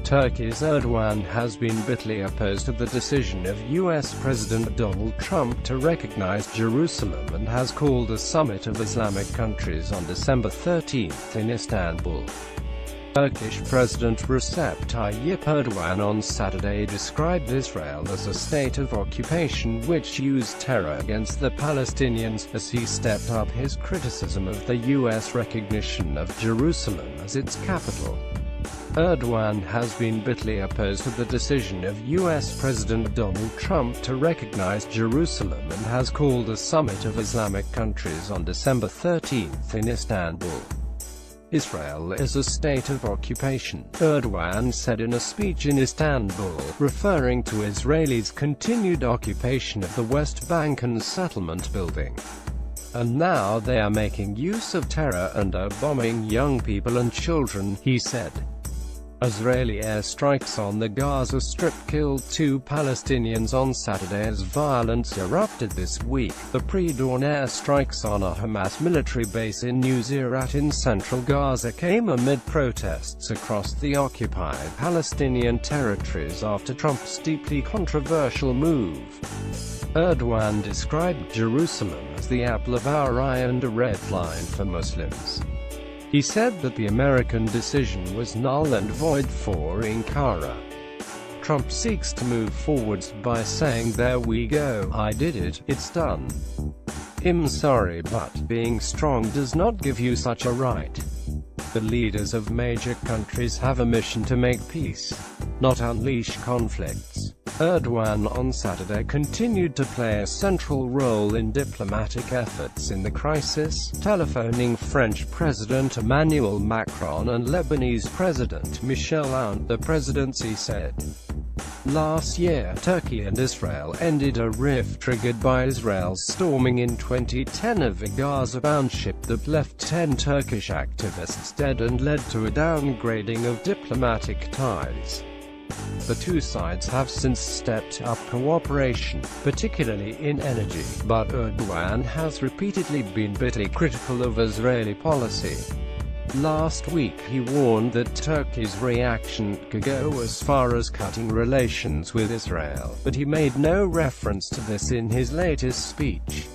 Turkey's Erdogan has been bitterly opposed to the decision of U.S. President Donald Trump to recognize Jerusalem and has called a summit of Islamic countries on December 13 in Istanbul. Turkish President Recep Tayyip Erdogan on Saturday described Israel as a state of occupation which used terror against the Palestinians, as he stepped up his criticism of the U.S. recognition of Jerusalem as its capital. Erdogan has been bitterly opposed to the decision of U.S. President Donald Trump to recognize Jerusalem and has called a summit of Islamic countries on December 13 in Istanbul. Israel is a state of occupation, Erdogan said in a speech in Istanbul, referring to Israelis' continued occupation of the West Bank and settlement building. And now they are making use of terror and are bombing young people and children, he said. Israeli airstrikes on the Gaza Strip killed 2 Palestinians on Saturday as violence erupted this week. The pre-dawn airstrikes on a Hamas military base in Nuseirat in central Gaza came amid protests across the occupied Palestinian territories after Trump's deeply controversial move. Erdogan described Jerusalem as the apple of our eye and a red line for Muslims. He said that the American decision was null and void for Ankara. Trump seeks to move forwards by saying, "There we go, I did it, it's done. I'm sorry, but being strong does not give you such a right." The leaders of major countries have a mission to make peace, not unleash conflicts. Erdogan on Saturday continued to play a central role in diplomatic efforts in the crisis, telephoning French President Emmanuel Macron and Lebanese President Michel Aoun, the presidency said. Last year, Turkey and Israel ended a rift triggered by Israel's storming in 2010 of a Gaza-bound ship that left 10 Turkish activists dead and led to a downgrading of diplomatic ties. The two sides have since stepped up cooperation, particularly in energy, but Erdogan has repeatedly been bitterly critical of Israeli policy. Last week he warned that Turkey's reaction could go as far as cutting relations with Israel, but he made no reference to this in his latest speech.